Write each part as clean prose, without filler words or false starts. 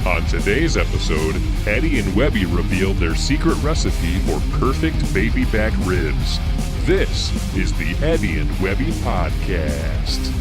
On today's episode, Eddie and Webby revealed their secret recipe for perfect baby back ribs. This is the Eddie and Webby Podcast.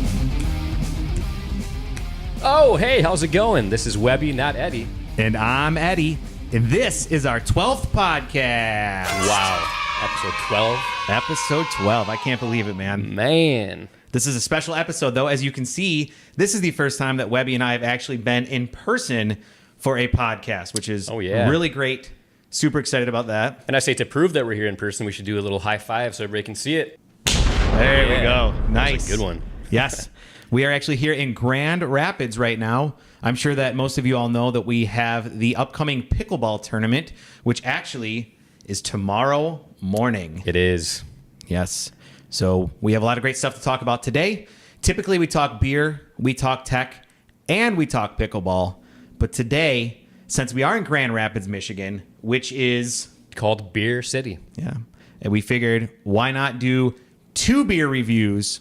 Oh, hey, how's it going? This is Webby, not Eddie. And I'm Eddie, and this is our 12th podcast. Wow, episode 12? Episode 12. I can't believe it, man. Man. This is a special episode, though. As you can see, this is the first time that Webby and I have actually been in person for a podcast, which is really great. Super excited about that. And I say to prove that we're here in person, we should do a little high five so everybody can see it. There we go. Nice. That's a good one. Yes. We are actually here in Grand Rapids right now. I'm sure that most of you all know that we have the upcoming Pickleball tournament, which actually is tomorrow morning. It is. Yes. So we have a lot of great stuff to talk about today. Typically, we talk beer, we talk tech, and we talk pickleball. But today, since we are in Grand Rapids, Michigan, which is called Beer City. Yeah. And we figured, why not do 2 beer reviews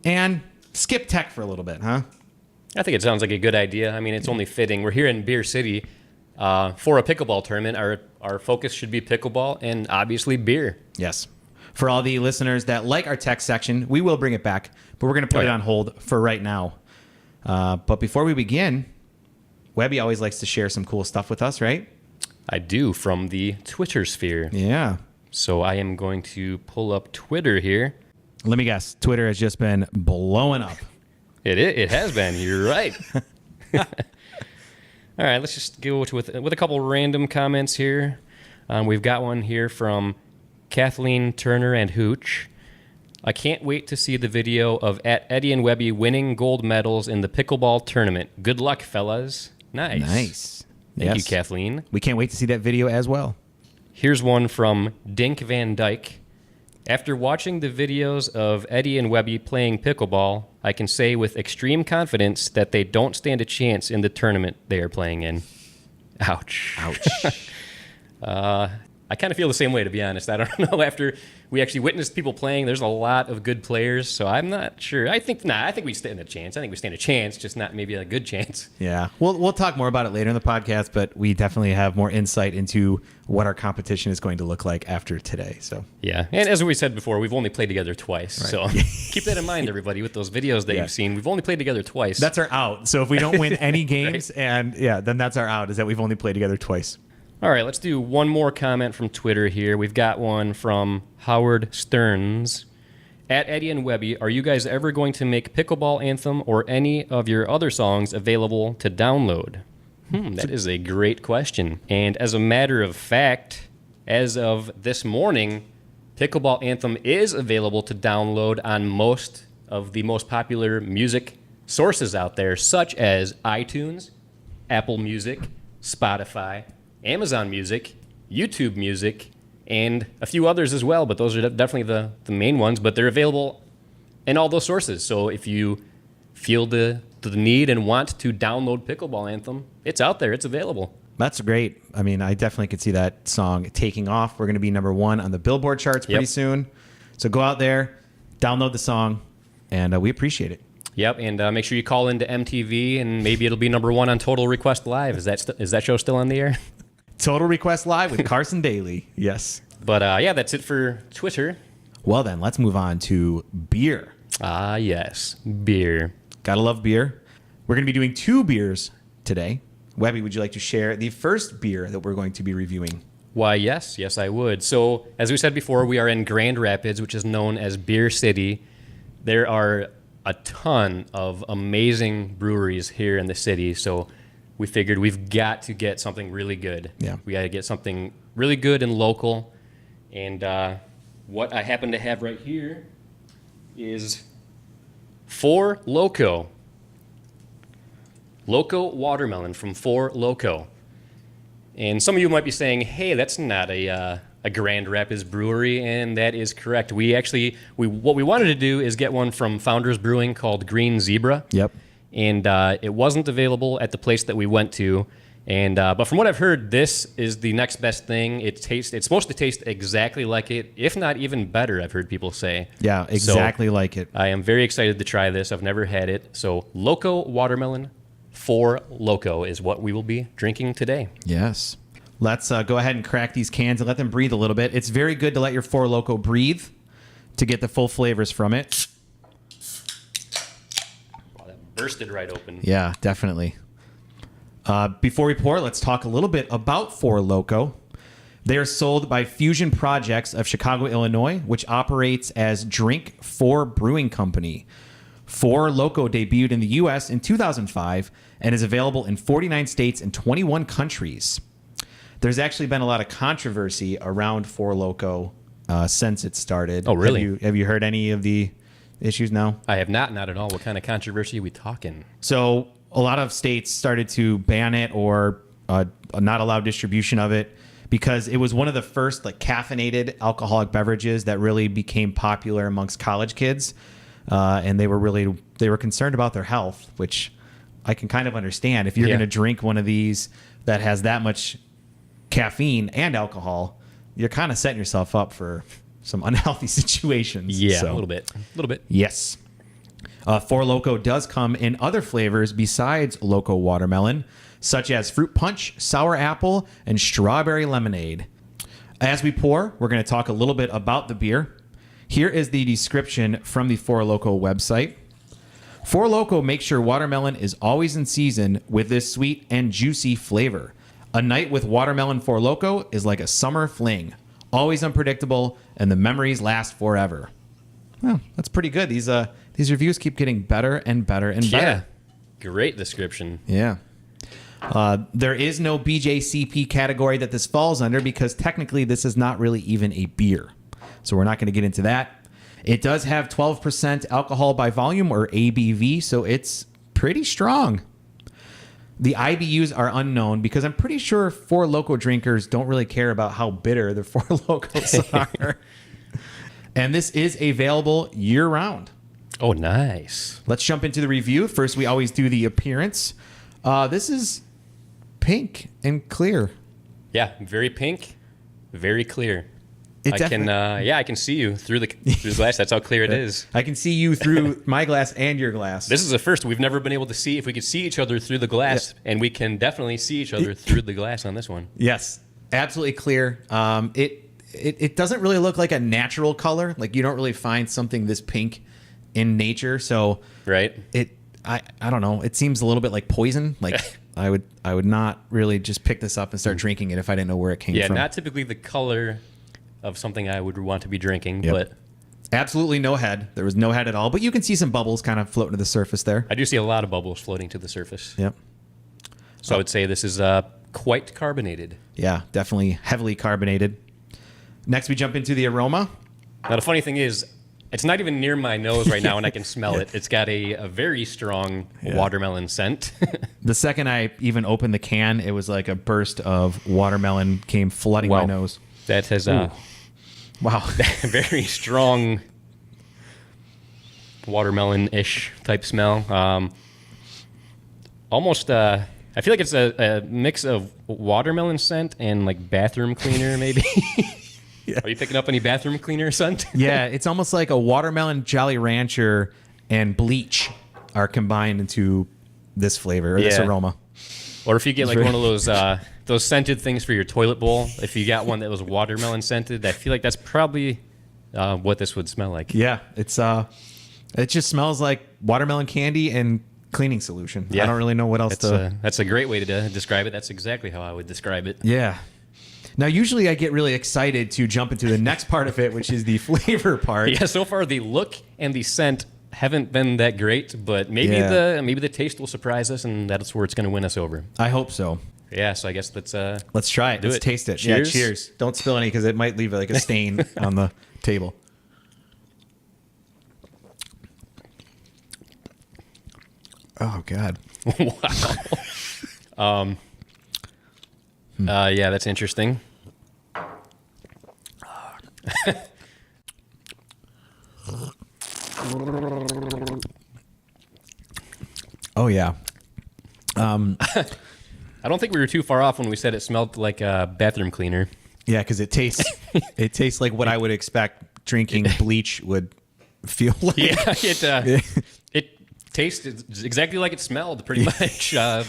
and skip tech for a little bit, huh? I think it sounds like a good idea. I mean, it's only fitting. We're here in Beer City for a pickleball tournament. Our focus should be pickleball and obviously beer. Yes. For all the listeners that like our tech section, we will bring it back, but we're going to put it on hold for right now. But before we begin, Webby always likes to share some cool stuff with us, right? I do, from the Twitter sphere. Yeah. So I am going to pull up Twitter here. Let me guess. Twitter has just been blowing up. It has been. You're right. All right, let's just go with a couple random comments here. We've got one here from Kathleen Turner and Hooch. I can't wait to see the video of Eddie and Webby winning gold medals in the pickleball tournament. Good luck, fellas. Nice. Thank you, Kathleen. We can't wait to see that video as well. Here's one from Dink Van Dyke. After watching the videos of Eddie and Webby playing pickleball, I can say with extreme confidence that they don't stand a chance in the tournament they are playing in. Ouch. I kind of feel the same way, to be honest. I don't know. After we actually witnessed people playing, there's a lot of good players, so I'm not sure. I think we stand a chance. I think we stand a chance, just not maybe a good chance. Yeah. We'll talk more about it later in the podcast, but we definitely have more insight into what our competition is going to look like after today. So yeah. And as we said before, we've only played together twice. Right. So keep that in mind, everybody, with those videos that you've seen. We've only played together twice. That's our out. So if we don't win any games, then that's our out, is that we've only played together twice. All right, let's do one more comment from Twitter here. We've got one from Howard Stearns. At Eddie and Webby, are you guys ever going to make Pickleball Anthem or any of your other songs available to download? That is a great question. And as a matter of fact, as of this morning, Pickleball Anthem is available to download on most of the most popular music sources out there, such as iTunes, Apple Music, Spotify, Amazon Music, YouTube Music, and a few others as well, but those are definitely the main ones, but they're available in all those sources. So if you feel the need and want to download Pickleball Anthem, it's out there. It's available. That's great. I mean, I definitely could see that song taking off. We're going to be number 1 on the Billboard charts pretty soon. So go out there, download the song, and we appreciate it. Yep, and make sure you call into MTV, and maybe it'll be number 1 on Total Request Live. Is that show still on the air? Total Request Live with Carson Daly. Yes. But that's it for Twitter. Well then, let's move on to beer. Ah, yes. Beer. Gotta love beer. We're going to be doing 2 beers today. Webby, would you like to share the first beer that we're going to be reviewing? Why, yes. Yes, I would. So, as we said before, we are in Grand Rapids, which is known as Beer City. There are a ton of amazing breweries here in the city, so we figured we've got to get something really good. Yeah. We got to get something really good and local. And what I happen to have right here is Four Loko. Loco Watermelon from Four Loko. And some of you might be saying, hey, that's not a Grand Rapids brewery, and that is correct. What we wanted to do is get one from Founders Brewing called Green Zebra. Yep. And it wasn't available at the place that we went to. And but from what I've heard, this is the next best thing. It's supposed to taste exactly like it, if not even better, I've heard people say. Yeah, exactly like it. I am very excited to try this. I've never had it. So Loco Watermelon Four Loko is what we will be drinking today. Yes. Let's go ahead and crack these cans and let them breathe a little bit. It's very good to let your Four Loko breathe to get the full flavors from it. Wow, that bursted right open. Yeah, definitely. Before we pour, let's talk a little bit about Four Loko. They are sold by Fusion Projects of Chicago, Illinois, which operates as Drink 4 Brewing Company. Four Loko debuted in the U.S. in 2005 and is available in 49 states and 21 countries. There's actually been a lot of controversy around Four Loko since it started. Oh, really? Have you heard any of the issues now? I have not at all. What kind of controversy are we talking? So a lot of states started to ban it or not allow distribution of it because it was one of the first like caffeinated alcoholic beverages that really became popular amongst college kids. And they were concerned about their health, which I can kind of understand. If you're going to drink one of these that has that much caffeine and alcohol, you're kind of setting yourself up for some unhealthy situations. Yeah, a little bit. Yes. Four Loko does come in other flavors besides Loco Watermelon, such as fruit punch, sour apple, and strawberry lemonade. As we pour, we're going to talk a little bit about the beer. Here is the description from the Four Loko website. Four Loko makes sure watermelon is always in season with this sweet and juicy flavor. A night with watermelon Four Loko is like a summer fling. Always unpredictable, and the memories last forever. Well, that's pretty good. These reviews keep getting better and better and better. Yeah, great description. Yeah. There is no BJCP category that this falls under because technically this is not really even a beer. So we're not going to get into that. It does have 12% alcohol by volume or ABV, so it's pretty strong. The IBUs are unknown because I'm pretty sure Four Loko drinkers don't really care about how bitter the Four Lokos are. And this is available year-round. Oh, nice. Let's jump into the review. First, we always do the appearance. This is pink and clear. Yeah, very pink, very clear. I can see you through the glass. That's how clear it is. I can see you through my glass and your glass. This is the first. We've never been able to see if we could see each other through the glass, and we can definitely see each other through the glass on this one. Yes, absolutely clear. It doesn't really look like a natural color. Like you don't really find something this pink in nature. So right. I don't know. It seems a little bit like poison. Like I would not really just pick this up and start drinking it if I didn't know where it came from. Yeah, not typically the color of something I would want to be drinking, but absolutely no head. There was no head at all, but you can see some bubbles kind of floating to the surface there. I do see a lot of bubbles floating to the surface. Yep. So I would say this is quite carbonated. Yeah, definitely heavily carbonated. Next, we jump into the aroma. Now, the funny thing is, it's not even near my nose right now, and I can smell it. It's got a very strong watermelon scent. The second I even opened the can, it was like a burst of watermelon came flooding my nose. That has wow, very strong watermelon-ish type smell. Almost, I feel like it's a mix of watermelon scent and like bathroom cleaner, maybe. Yeah. Are you picking up any bathroom cleaner scent? Yeah, it's almost like a watermelon Jolly Rancher and bleach are combined into this flavor or this aroma. Or if you get like one of those scented things for your toilet bowl, if you got one that was watermelon scented, I feel like that's probably what this would smell like. Yeah, it just smells like watermelon candy and cleaning solution. Yeah. I don't really know what else That's a great way to describe it. That's exactly how I would describe it. Yeah. Now, usually I get really excited to jump into the next part of it, which is the flavor part. Yeah, so far the look and the scent haven't been that great, but maybe the taste will surprise us, and that's where it's going to win us over. I hope so. Yeah, so I guess let's try it. Let's taste it. Cheers. Yeah, cheers. Don't spill any because it might leave like a stain on the table. Oh God. Wow. Yeah, that's interesting. Oh yeah. I don't think we were too far off when we said it smelled like a bathroom cleaner. Yeah, because it tastes like what I would expect drinking bleach would feel like. Yeah, it tastes exactly like it smelled, pretty much. Yeah.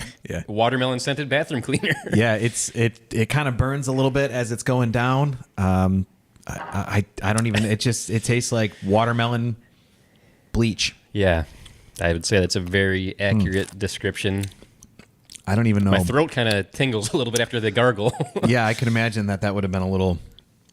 Watermelon scented bathroom cleaner. Yeah, it kind of burns a little bit as it's going down. I don't even. It tastes like watermelon bleach. Yeah, I would say that's a very accurate description. I don't even know. My throat kind of tingles a little bit after the gargle. Yeah, I can imagine that would have been a little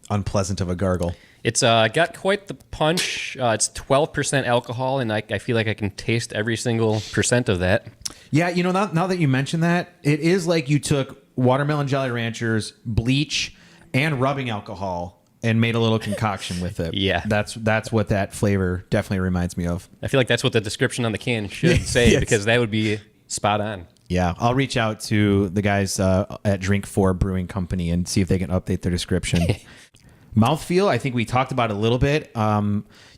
unpleasant of a gargle. It's got quite the punch. It's 12% alcohol, and I feel like I can taste every single percent of that. Yeah, now that you mention that, it is like you took watermelon Jolly Ranchers, bleach, and rubbing alcohol and made a little concoction with it. Yeah. That's what that flavor definitely reminds me of. I feel like that's what the description on the can should say, Yes. because that would be spot on. Yeah, I'll reach out to the guys at Drink 4 Brewing Company and see if they can update their description. Mouthfeel, I think we talked about it a little bit.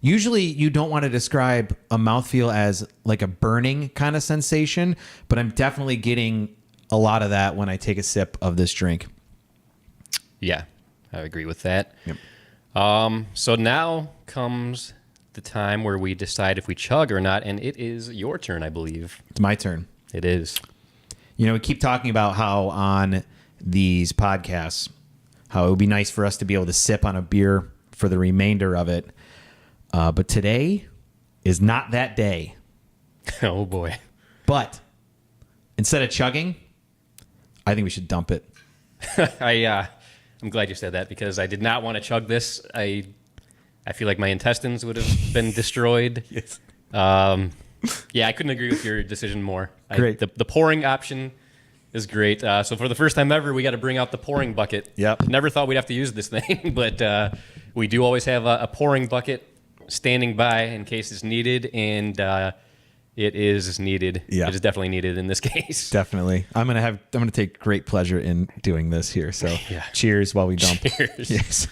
Usually you don't want to describe a mouthfeel as like a burning kind of sensation, but I'm definitely getting a lot of that when I take a sip of this drink. Yeah, I agree with that. Yep. So now comes the time where we decide if we chug or not, and it is your turn, I believe. It's my turn. It is. We keep talking about how on these podcasts, how it would be nice for us to be able to sip on a beer for the remainder of it. But today is not that day. Oh, boy. But instead of chugging, I think we should dump it. I'm glad you said that, because I did not want to chug this. I feel like my intestines would have been destroyed. Yes. Yeah, I couldn't agree with your decision more. Great. The pouring option is great. So for the first time ever, we got to bring out the pouring bucket. Yep. Never thought we'd have to use this thing, but we do always have a pouring bucket standing by in case it's needed, and it is needed. Yeah. It is definitely needed in this case. Definitely. I'm gonna take great pleasure in doing this here. So Yeah. cheers while we dump. Cheers. Yes.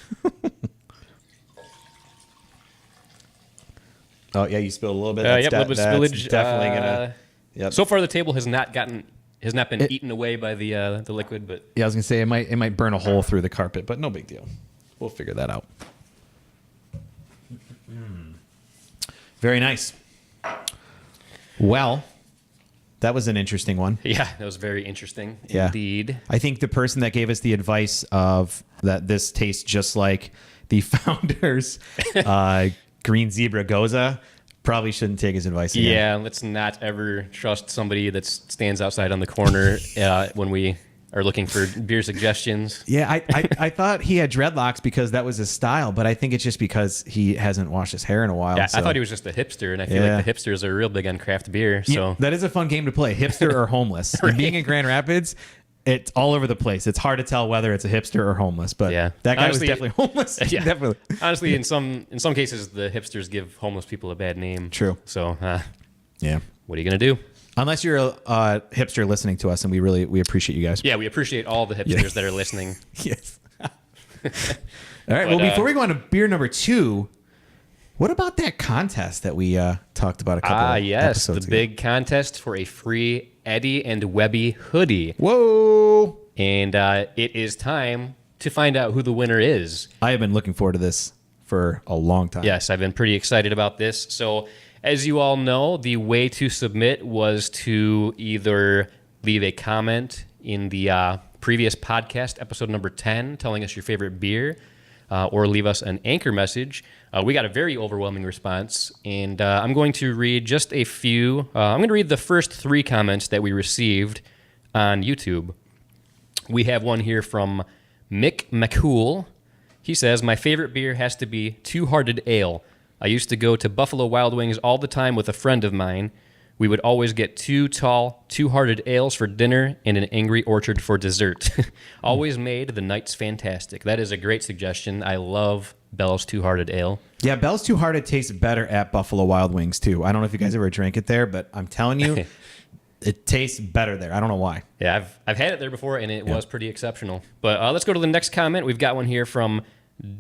Oh yeah, you spilled a little bit. Yep, a little bit of that's spillage. definitely gonna. Yep. So far, the table has not been eaten away by the liquid, but Yeah, I was gonna say it might burn a hole through the carpet, but no big deal. We'll figure that out. Very nice. Well, that was an interesting one. yeah, that was very interesting Yeah. indeed. I think the person that gave us the advice of that this tastes just like the Founders Green Zebra Goza probably shouldn't take his advice again. Yeah, let's not ever trust somebody that stands outside on the corner when we are looking for beer suggestions. Yeah, I thought he had dreadlocks because that was his style, but I think it's just because he hasn't washed his hair in a while. Yeah, so. I thought he was just a hipster, and I feel Yeah. like the hipsters are real big on craft beer. Yeah, So that is a fun game to play, hipster or homeless. And being in Grand Rapids, it's all over the place. It's hard to tell whether it's a hipster or homeless, but Yeah. that guy Honestly, was definitely homeless. yeah. Definitely. honestly, in some cases, the hipsters give homeless people a bad name. True. So Yeah. what are you gonna do? Unless you're a hipster listening to us, and we appreciate you guys. Yeah, we appreciate all the hipsters that are listening. Yes. All right. But, Well, before we go on to beer number 2, what about that contest that we talked about a couple Yes, episodes the ago? big contest for a free Eddie and Webby hoodie. Whoa! And it is time to find out who the winner is. I have been looking forward to this for a long time. Yes, I've been pretty excited about this. So, as you all know, the way to submit was to either leave a comment in the previous podcast, episode number 10, telling us your favorite beer, or leave us an anchor message. We got a very overwhelming response, and I'm going to read just a few. I'm going to read the first 3 comments that we received on YouTube. We have one here from Mick McCool. He says, "My favorite beer has to be Two Hearted Ale. I used to go to Buffalo Wild Wings all the time with a friend of mine. We would always get 2 tall, Two-Hearted Ales for dinner and an Angry Orchard for dessert. Always made the nights fantastic." That is a great suggestion. I love Bell's Two-Hearted Ale. Yeah, Bell's Two Hearted tastes better at Buffalo Wild Wings, too. I don't know if you guys ever drank it there, but I'm telling you, it tastes better there. I don't know why. Yeah, I've had it there before, and it was pretty exceptional. But let's go to the next comment. We've got one here from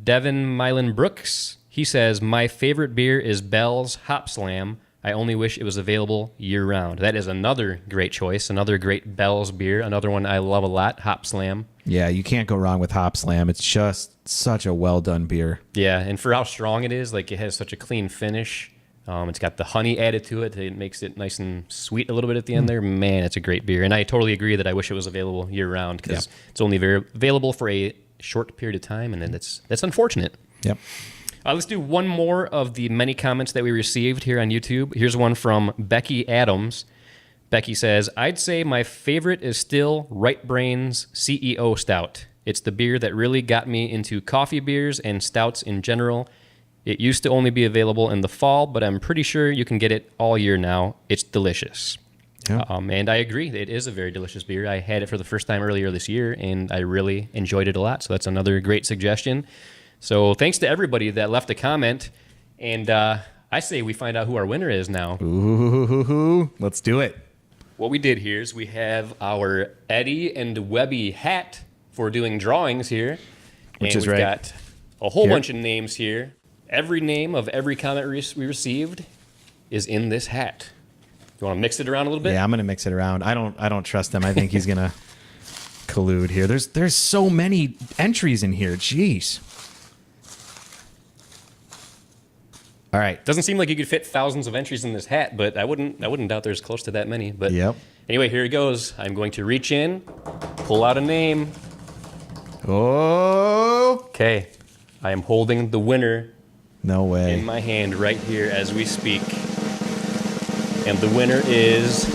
Devin Mylan Brooks. He says, "My favorite beer is Bell's Hop Slam. I only wish it was available year-round." That is another great choice, another great Bell's beer, another one I love a lot, Hop Slam. Yeah, you can't go wrong with Hop Slam. It's just such a well-done beer. Yeah, and for how strong it is, like it has such a clean finish. It's got the honey added to it. It makes it nice and sweet a little bit at the end there. Man, it's a great beer. And I totally agree that I wish it was available year-round because it's only available for a short period of time, and then that's unfortunate. Yep. Let's do one more of the many comments that we received here on YouTube. Here's one from Becky Adams. Becky says, I'd say my favorite is still Right Brain's CEO Stout. It's the beer that really got me into coffee beers and stouts in general. It used to only be available in the fall, but I'm pretty sure you can get it all year now. It's delicious. Yeah. And I agree. It is a very delicious beer. I had it for the first time earlier this year, and I really enjoyed it a lot. So that's another great suggestion. So thanks to everybody that left a comment. And I say we find out who our winner is now. Ooh, let's do it. What we did here is we have our Eddie and Webby hat for doing drawings here. Which and is we've right. got a whole bunch of names here. Every name of every comment we received is in this hat. You want to mix it around a little bit? Yeah, I'm gonna mix it around. I don't trust him. I think he's gonna collude here. There's so many entries in here. Jeez. All right. Doesn't seem like you could fit thousands of entries in this hat, but I wouldn't doubt there's close to that many. But Yep. Anyway, here it goes. I'm going to reach in, pull out a name. Oh. Okay. I am holding the winner No way. in my hand right here as we speak. And the winner is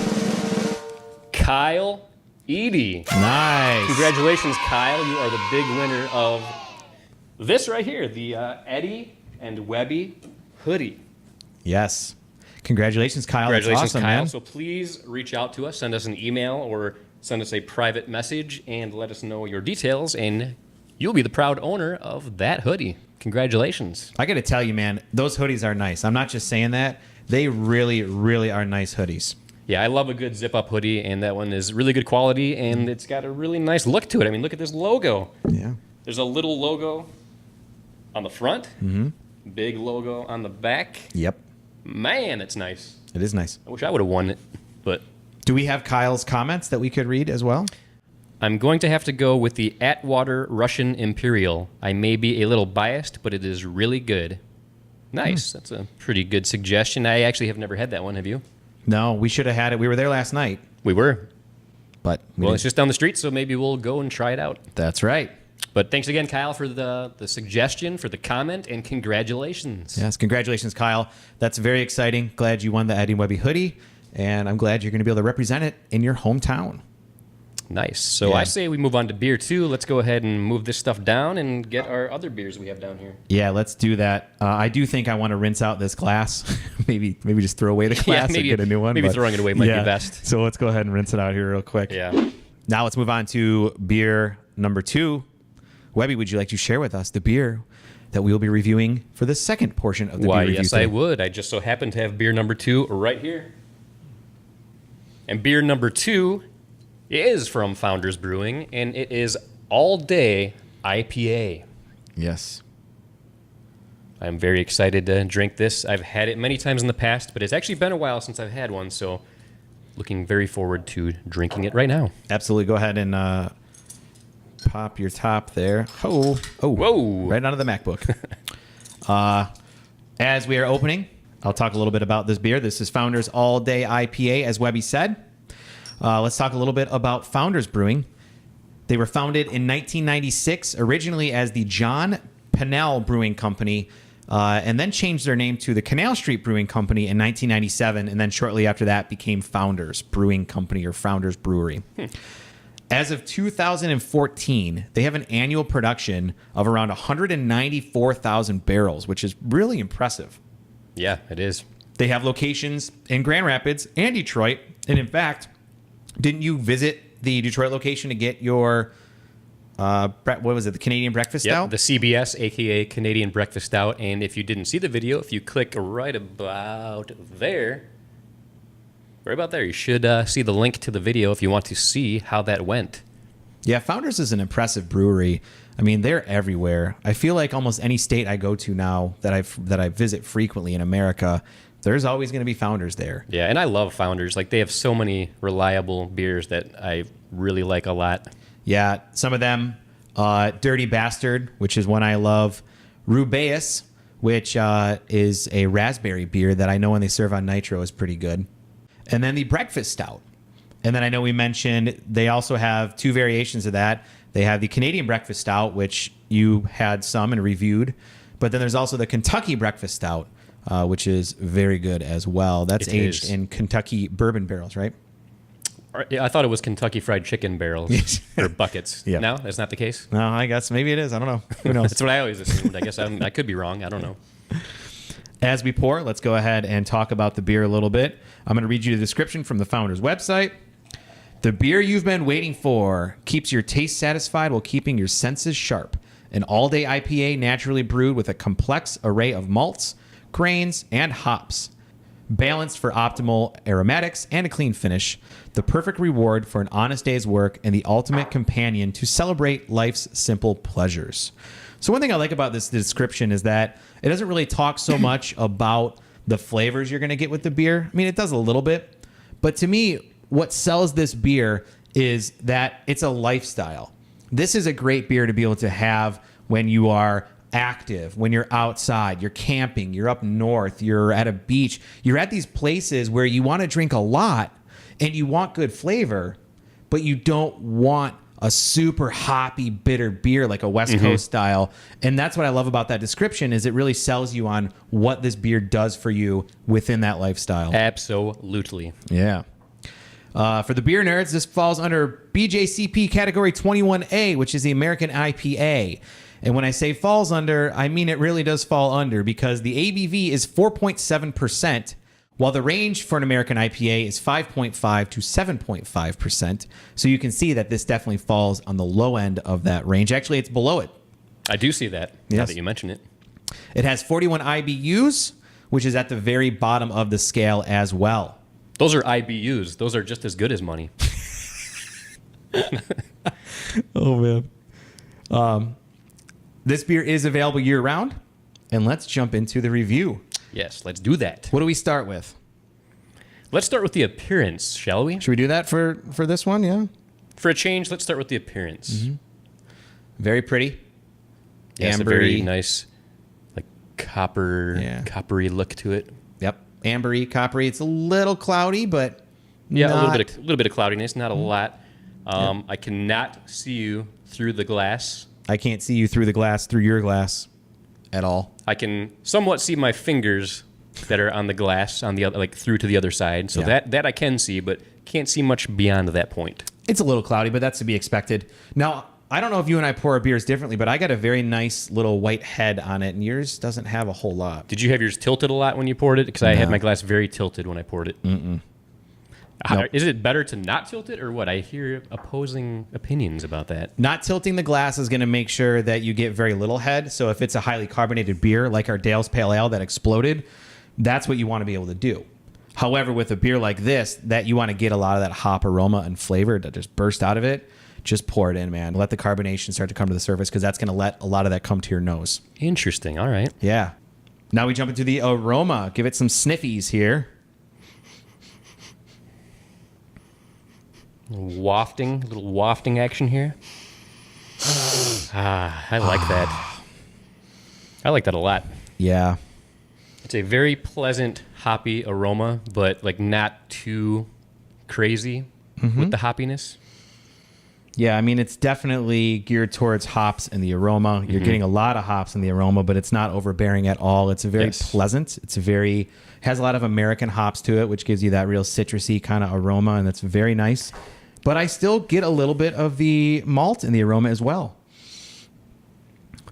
Kyle Edie. Nice. Congratulations, Kyle. You are the big winner of this right here, the Eddie and Webby hoodie. Yes. Congratulations, Kyle. Congratulations, That's awesome, Kyle. man. So please reach out to us, send us an email, or send us a private message and let us know your details, and you'll be the proud owner of that hoodie. Congratulations. I got to tell you, man, those hoodies are nice. I'm not just saying that. They really, really are nice hoodies. Yeah, I love a good zip-up hoodie, and that one is really good quality, and it's got a really nice look to it. I mean, look at this logo. Yeah. There's a little logo on the front, big logo on the back. Yep. Man, it's nice. It is nice. I wish I would have won it, but Do we have Kyle's comments that we could read as well? I'm going to have to go with the Atwater Russian Imperial. I may be a little biased, but it is really good. Nice. That's a pretty good suggestion. I actually have never had that one. Have you? No, we should have had it. We were there last night, We were. but Well, it's just down the street, so maybe we'll go and try it out. that's right. But thanks again, Kyle, for the suggestion, for the comment, and congratulations. Yes, congratulations, Kyle. That's very exciting. Glad you won the Eddie and Webby hoodie, and I'm glad you're going to be able to represent it in your hometown. Nice. So Yeah. I say we move on to beer, too. Let's go ahead and move this stuff down and get our other beers we have down here. Yeah, let's do that. I do think I want to rinse out this glass. maybe just throw away the glass maybe- and get a new one. maybe but- throwing it away might be best. So let's go ahead and rinse it out here real quick. Yeah. Now let's move on to beer number 2. Webby, would you like to share with us the beer that we will be reviewing for the second portion of the Why, beer review yes, today? I would. I just so happen to have beer number 2 right here. And beer number 2 is from Founders Brewing, and it is All Day IPA. Yes. I'm very excited to drink this. I've had it many times in the past, but it's actually been a while since I've had one, so looking very forward to drinking it right now. Absolutely. Go ahead and pop your top there. Oh, Whoa. right out of the MacBook. As we are opening, I'll talk a little bit about this beer. This is Founders All Day IPA, as Webby said. Let's talk a little bit about Founders Brewing. They were founded in 1996, originally as the John Pennell Brewing Company, and then changed their name to the Canal Street Brewing Company in 1997, and then shortly after that became Founders Brewing Company or Founders Brewery. As of 2014, they have an annual production of around 194,000 barrels, which is really impressive. Yeah, it is. They have locations in Grand Rapids and Detroit. And in fact, didn't you visit the Detroit location to get your, what was it, the Canadian Breakfast Yep, Stout? the CBS, a.k.a. Canadian Breakfast Stout. And if you didn't see the video, if you click right about there, you should see the link to the video if you want to see how that went. Yeah, Founders is an impressive brewery. I mean, they're everywhere. I feel like almost any state I go to now that I visit frequently in America, there's always going to be Founders there. Yeah, and I love Founders. Like, they have so many reliable beers that I really like a lot. Yeah, some of them, Dirty Bastard, which is one I love. Rubaeus, which is a raspberry beer that I know when they serve on Nitro is pretty good. And then the breakfast stout. And then I know we mentioned they also have 2 variations of that. They have the Canadian breakfast stout, which you had some and reviewed. But then there's also the Kentucky breakfast stout, which is very good as well. That's aged in Kentucky bourbon barrels, right? I thought it was Kentucky Fried Chicken barrels or buckets. Yeah. No, that's not the case. No, I guess maybe it is. I don't know. Who knows? That's what I always assumed. I guess I could be wrong. I don't know. As we pour, let's go ahead and talk about the beer a little bit. I'm going to read you the description from the Founders website. The beer you've been waiting for keeps your taste satisfied while keeping your senses sharp. An all-day IPA naturally brewed with a complex array of malts, grains, and hops. Balanced for optimal aromatics and a clean finish. The perfect reward for an honest day's work and the ultimate companion to celebrate life's simple pleasures. So one thing I like about this description is that it doesn't really talk so much about the flavors you're going to get with the beer. I mean, it does a little bit. But to me, what sells this beer is that it's a lifestyle. This is a great beer to be able to have when you are active, when you're outside, you're camping, you're up north, you're at a beach, you're at these places where you want to drink a lot and you want good flavor, but you don't want a super hoppy, bitter beer like a West Coast style. And that's what I love about that description is it really sells you on what this beer does for you within that lifestyle. Absolutely. Yeah. For the beer nerds, this falls under BJCP category 21A, which is the American IPA. And when I say falls under, I mean it really does fall under because the ABV is 4.7%, while the range for an American IPA is 5.5 to 7.5%. So you can see that this definitely falls on the low end of that range. Actually, it's below it. I do see that, now that you mention it. It has 41 IBUs, which is at the very bottom of the scale as well. Those are IBUs. Those are just as good as money. Oh, man. This beer is available year-round, and let's jump into the review. Yes, let's do that. What do we start with? Let's start with the appearance, shall we? Should we do that for this one? Yeah. For a change, let's start with the appearance. Very pretty. Yes, a very nice, like coppery look to it. Yep. Ambery, coppery. It's a little cloudy, but yeah, a little bit of cloudiness, not a lot. I cannot see you through the glass. I can't see you through the glass, through your glass at all. I can somewhat see my fingers that are on the glass on the other, like through to the other side. So that I can see, but can't see much beyond that point. It's a little cloudy, but that's to be expected. Now, I don't know if you and I pour our beers differently, but I got a very nice little white head on it, and yours doesn't have a whole lot. Did you have yours tilted a lot when you poured it? Because I had my glass very tilted when I poured it. Nope. Is it better to not tilt it or what? I hear opposing opinions about that. Not tilting the glass is going to make sure that you get very little head. So if it's a highly carbonated beer like our Dale's Pale Ale that exploded, that's what you want to be able to do. However, with a beer like this, that you want to get a lot of that hop aroma and flavor to just burst out of it, just pour it in, man. Let the carbonation start to come to the surface because that's going to let a lot of that come to your nose. Interesting. All right. Yeah. Now we jump into the aroma. Give it some sniffies here. A little wafting action here. I like that. I like that a lot. Yeah. It's a very pleasant hoppy aroma, but like not too crazy with the hoppiness. Yeah, I mean, it's definitely geared towards hops and the aroma. You're getting a lot of hops in the aroma, but it's not overbearing at all. It's very pleasant. Has a lot of American hops to it, which gives you that real citrusy kind of aroma, and that's very nice. But I still get a little bit of the malt in the aroma as well.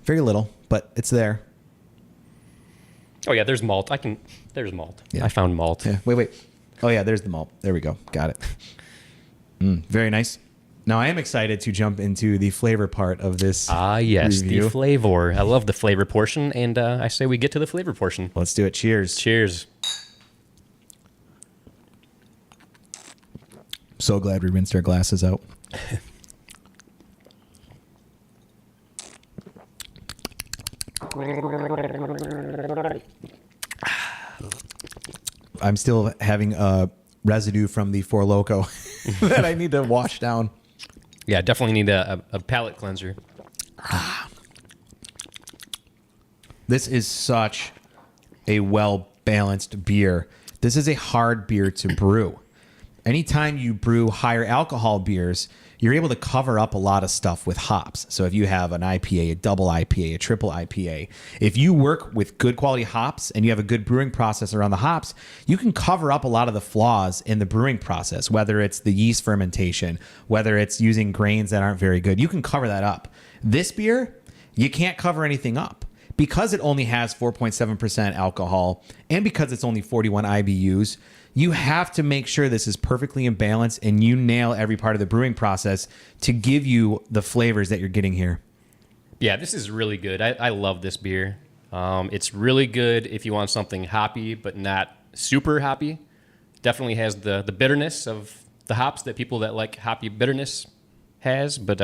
Very little, but it's there. Oh, yeah, there's malt. There's malt. Yeah. I found malt. Yeah. Wait. Oh, yeah, there's the malt. There we go. Got it. Very nice. Now, I am excited to jump into the flavor part of this yes, review. the flavor. I love the flavor portion, and I say we get to the flavor portion. Let's do it. Cheers. Cheers. So glad we rinsed our glasses out. I'm still having residue from the Four Loko that I need to wash down. Yeah, definitely need a palate cleanser. This is such a well-balanced beer. This is a hard beer to brew. Anytime you brew higher alcohol beers, you're able to cover up a lot of stuff with hops. So if you have an IPA, a double IPA, a triple IPA, if you work with good quality hops and you have a good brewing process around the hops, you can cover up a lot of the flaws in the brewing process, whether it's the yeast fermentation, whether it's using grains that aren't very good. You can cover that up. This beer, you can't cover anything up. Because it only has 4.7% alcohol and because it's only 41 IBUs, you have to make sure this is perfectly in balance and you nail every part of the brewing process to give you the flavors that you're getting here. Yeah, this is really good. I love this beer. It's really good if you want something hoppy, but not super hoppy. Definitely has the bitterness of the hops that people that like hoppy bitterness has. But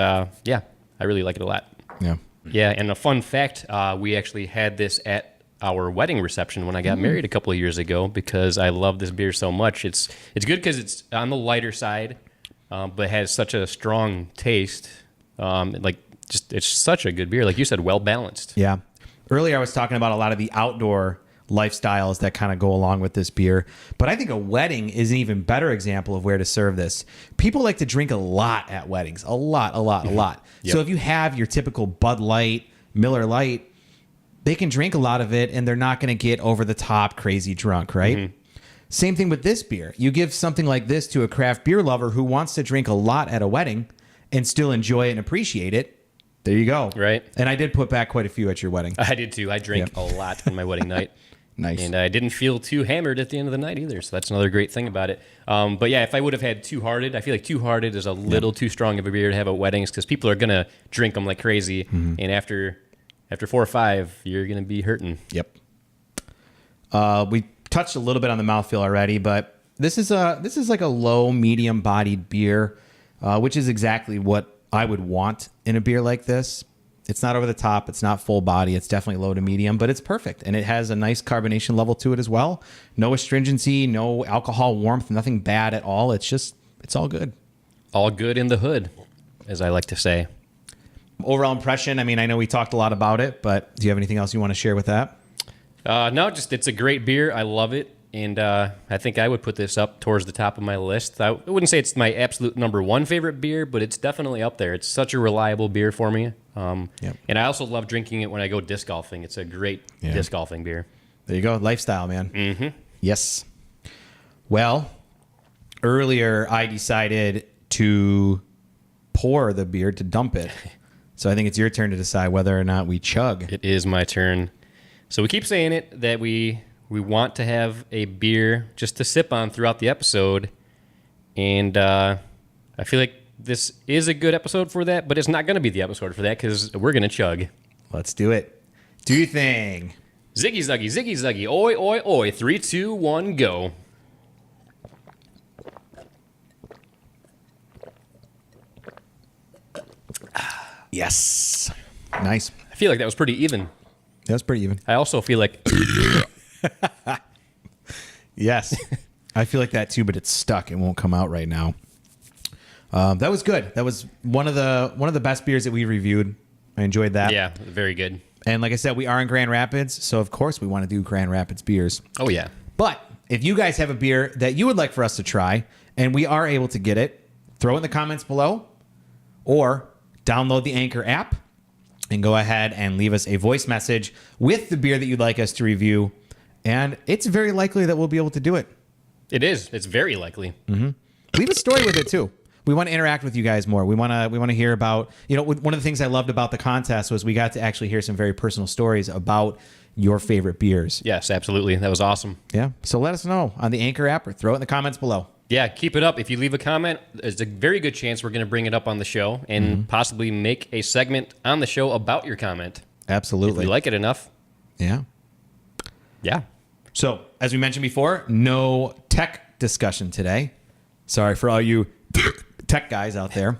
yeah, I really like it a lot. Yeah. Yeah, and a fun fact, we actually had this at our wedding reception when I got married a couple of years ago because I love this beer so much. It's good because it's on the lighter side, but has such a strong taste. It's such a good beer. Like you said, well balanced. Yeah. Earlier I was talking about a lot of the outdoor lifestyles that kind of go along with this beer, but I think a wedding is an even better example of where to serve this. People like to drink a lot at weddings, a lot. Yep. So if you have your typical Bud Light, Miller Lite, they can drink a lot of it and they're not going to get over the top crazy drunk, right? Mm-hmm. Same thing with this beer. You give something like this to a craft beer lover who wants to drink a lot at a wedding and still enjoy it and appreciate it. There you go. Right. And I did put back quite a few at your wedding. I did too. I drank a lot on my wedding night. Nice. And I didn't feel too hammered at the end of the night either. So that's another great thing about it. But yeah, if I would have had Two Hearted, I feel like Two Hearted is a little too strong of a beer to have at weddings because people are going to drink them like crazy. Mm-hmm. And after 4 or 5, you're going to be hurting. Yep. We touched a little bit on the mouthfeel already, but this is like a low, medium bodied beer, which is exactly what I would want in a beer like this. It's not over the top. It's not full body. It's definitely low to medium, but it's perfect. And it has a nice carbonation level to it as well. No astringency, no alcohol warmth, nothing bad at all. It's all good. All good in the hood, as I like to say. Overall impression, I mean, I know we talked a lot about it, but do you have anything else you want to share with that? No, just it's a great beer. I love it. And I think I would put this up towards the top of my list. I wouldn't say it's my absolute number one favorite beer, but it's definitely up there. It's such a reliable beer for me. Yep. And I also love drinking it when I go disc golfing. It's a great disc golfing beer. There you go. Lifestyle, man. Mm-hmm. Yes. Well, earlier I decided to pour the beer to dump it. So I think it's your turn to decide whether or not we chug. It is my turn. So we keep saying it that we want to have a beer just to sip on throughout the episode. And I feel like this is a good episode for that, but it's not going to be the episode for that because we're going to chug. Let's do it. Do your thing. Ziggy zuggy, ziggy zuggy, oi, oi, oi. 3, 2, 1, go. Yes. Nice. I feel like that was pretty even. That was pretty even. I also feel like... Yes. I feel like that too, but it's stuck. It won't come out right now. That was good. That was one of the best beers that we reviewed. I enjoyed that. Yeah, very good. And like I said, we are in Grand Rapids, so of course we want to do Grand Rapids beers. Oh, yeah. But if you guys have a beer that you would like for us to try, and we are able to get it, throw it in the comments below, or download the Anchor app and go ahead and leave us a voice message with the beer that you'd like us to review. And it's very likely that we'll be able to do it. It is. It's very likely. Mm-hmm. Leave a story with it too. We want to interact with you guys more. We want to hear about, one of the things I loved about the contest was we got to actually hear some very personal stories about your favorite beers. Yes, absolutely. That was awesome. Yeah. So let us know on the Anchor app or throw it in the comments below. Yeah, keep it up. If you leave a comment, there's a very good chance we're going to bring it up on the show and possibly make a segment on the show about your comment. Absolutely. If you like it enough. Yeah. Yeah. So, as we mentioned before, no tech discussion today. Sorry for all you tech guys out there.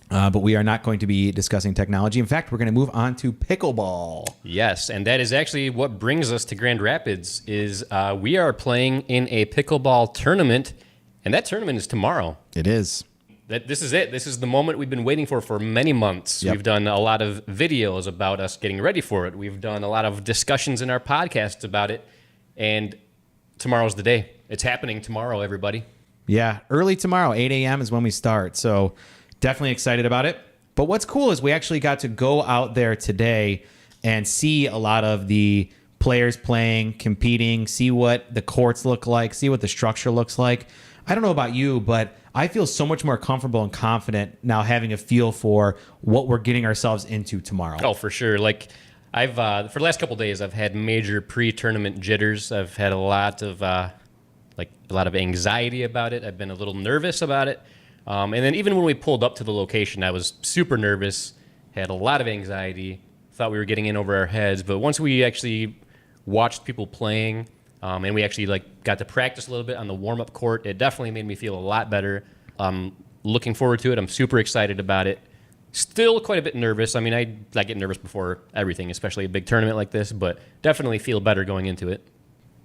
But we are not going to be discussing technology. In fact, we're going to move on to pickleball. Yes, and that is actually what brings us to Grand Rapids is we are playing in a pickleball tournament, and that tournament is tomorrow. It is. this is it. This is the moment we've been waiting for many months. Yep. We've done a lot of videos about us getting ready for it. We've done a lot of discussions in our podcasts about it. And tomorrow's the day. It's happening tomorrow, everybody. Yeah, early tomorrow, 8 a.m. is when we start. So definitely excited about it. But what's cool is we actually got to go out there today and see a lot of the players playing, competing, see what the courts look like, see what the structure looks like. I don't know about you, but I feel so much more comfortable and confident now having a feel for what we're getting ourselves into tomorrow. Oh, for sure. Like I've for the last couple of days, I've had major pre-tournament jitters. I've had a lot of anxiety about it. I've been a little nervous about it. And then even when we pulled up to the location, I was super nervous, had a lot of anxiety, thought we were getting in over our heads. But once we actually watched people playing, and we actually got to practice a little bit on the warm-up court, it definitely made me feel a lot better. Looking forward to it. I'm super excited about it. Still quite a bit nervous. I mean, I get nervous before everything, especially a big tournament like this, but definitely feel better going into it.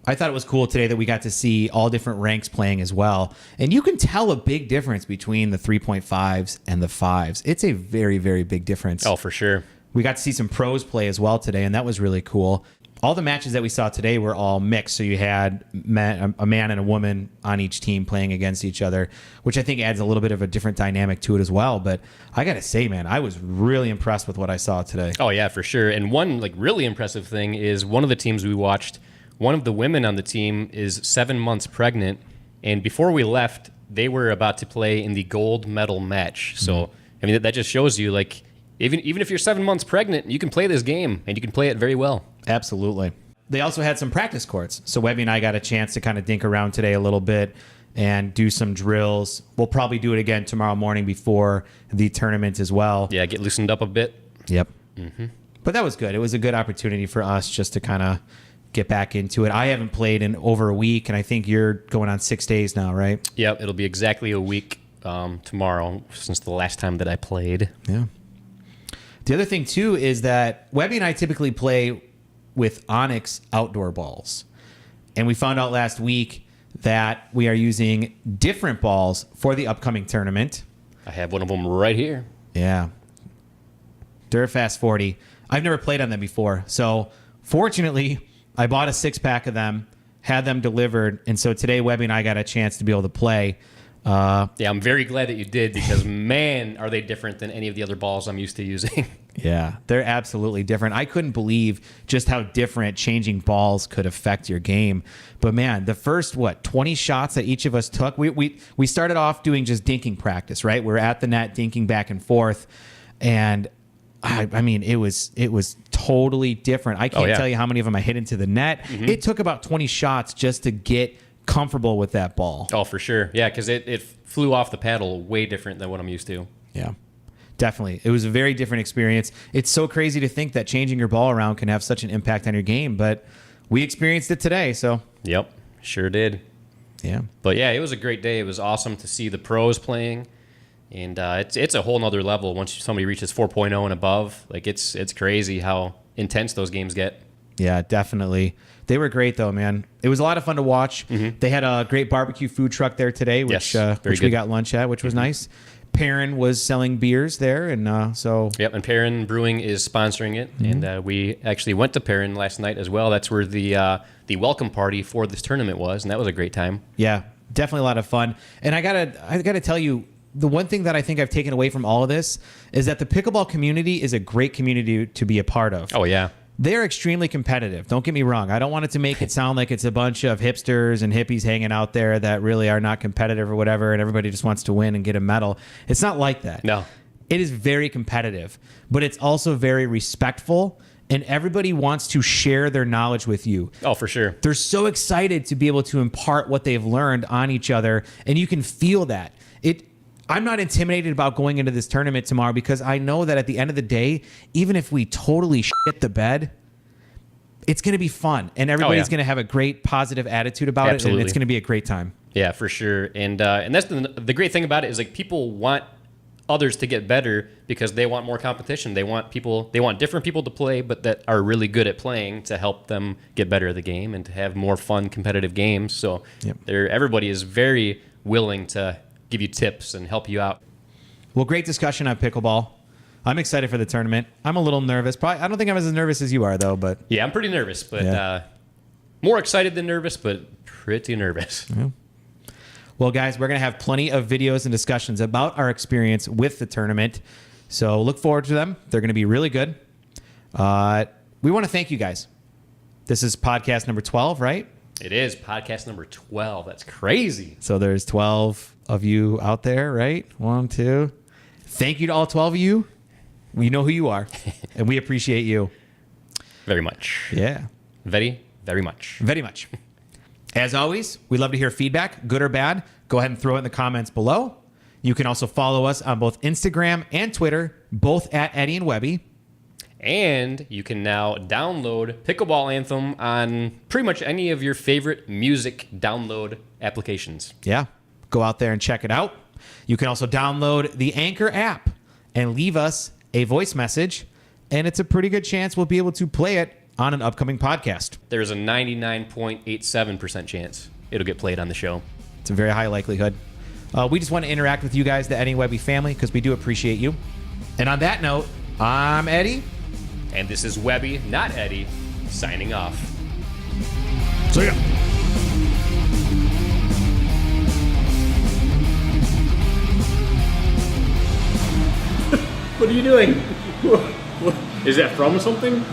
I thought it was cool today that we got to see all different ranks playing as well. And you can tell a big difference between the 3.5s and the 5s. It's a very, very big difference. Oh, for sure. We got to see some pros play as well today, and that was really cool. All the matches that we saw today were all mixed. So you had a man and a woman on each team playing against each other, which I think adds a little bit of a different dynamic to it as well. But I got to say, man, I was really impressed with what I saw today. Oh, yeah, for sure. And one really impressive thing is one of the teams we watched, one of the women on the team is 7 months pregnant. And before we left, they were about to play in the gold medal match. So, I mean, that just shows you, even if you're 7 months pregnant, you can play this game, and you can play it very well. Absolutely. They also had some practice courts. So Webby and I got a chance to kind of dink around today a little bit and do some drills. We'll probably do it again tomorrow morning before the tournament as well. Yeah, get loosened up a bit. Yep. Mm-hmm. But that was good. It was a good opportunity for us just to kind of get back into it. I haven't played in over a week, and I think you're going on 6 days now, right? Yep, it'll be exactly a week tomorrow since the last time that I played. Yeah. The other thing, too, is that Webby and I typically play with Onyx outdoor balls. And we found out last week that we are using different balls for the upcoming tournament. I have one of them right here. Yeah. Durafast 40. I've never played on them before. So, fortunately, I bought a 6-pack of them, had them delivered, and so today Webby and I got a chance to be able to play. Yeah, I'm very glad that you did because, man, are they different than any of the other balls I'm used to using. Yeah, they're absolutely different. I couldn't believe just how different changing balls could affect your game. But, man, the first, 20 shots that each of us took, we started off doing just dinking practice, right? We're at the net dinking back and forth, and I mean, it was totally different. I can't tell you how many of them I hit into the net. Mm-hmm. It took about 20 shots just to get comfortable with that ball. Oh, for sure. Yeah, because it flew off the paddle way different than what I'm used to. Yeah, definitely. It was a very different experience. It's so crazy to think that changing your ball around can have such an impact on your game, but we experienced it today, so. Yep, sure did. Yeah. But, yeah, it was a great day. It was awesome to see the pros playing. And it's a whole nother level once somebody reaches 4.0 and above. It's crazy how intense those games get. Yeah, definitely. They were great, though, man. It was a lot of fun to watch. Mm-hmm. They had a great barbecue food truck there today, which we got lunch at, which was nice. Perrin was selling beers there, and so... Yep, and Perrin Brewing is sponsoring it, and we actually went to Perrin last night as well. That's where the welcome party for this tournament was, and that was a great time. Yeah, definitely a lot of fun. And I gotta tell you, the one thing that I think I've taken away from all of this is that the pickleball community is a great community to be a part of. Oh, yeah. They're extremely competitive. Don't get me wrong. I don't want it to make it sound like it's a bunch of hipsters and hippies hanging out there that really are not competitive or whatever, and everybody just wants to win and get a medal. It's not like that. No. It is very competitive, but it's also very respectful, and everybody wants to share their knowledge with you. Oh, for sure. They're so excited to be able to impart what they've learned on each other, and you can feel that. I'm not intimidated about going into this tournament tomorrow because I know that at the end of the day, even if we totally shit the bed, it's going to be fun. And everybody's going to have a great positive attitude about it. And it's going to be a great time. Yeah, for sure. And that's the great thing about it is people want others to get better because they want more competition. They want different people to play, but that are really good at playing to help them get better at the game and to have more fun, competitive games. So everybody is very willing to give you tips and help you out. Well, great discussion on pickleball. I'm excited for the tournament. I'm a little nervous. Probably, I don't think I'm as nervous as you are, though. But Yeah, I'm pretty nervous, but more excited than nervous, but pretty nervous. Yeah. Well, guys, we're going to have plenty of videos and discussions about our experience with the tournament. So look forward to them. They're going to be really good. We want to thank you guys. This is podcast number 12, right? It is podcast number 12. That's crazy. So there's 12 of you out there, right? 1, 2. Thank you to all 12 of you. We know who you are, and we appreciate you. Very much. Yeah. Very, very much. Very much. As always, we love to hear feedback, good or bad. Go ahead and throw it in the comments below. You can also follow us on both Instagram and Twitter, both at Eddie and Webby. And you can now download Pickleball Anthem on pretty much any of your favorite music download applications. Yeah. Go out there and check it out. You can also download the Anchor app and leave us a voice message, and it's a pretty good chance we'll be able to play it on an upcoming podcast. There's a 99.87% chance it'll get played on the show. It's a very high likelihood. We just want to interact with you guys, the Eddie and Webby family, because we do appreciate you. And on that note, I'm Eddie. And this is Webby, not Eddie, signing off. See ya. What are you doing? Is that from something?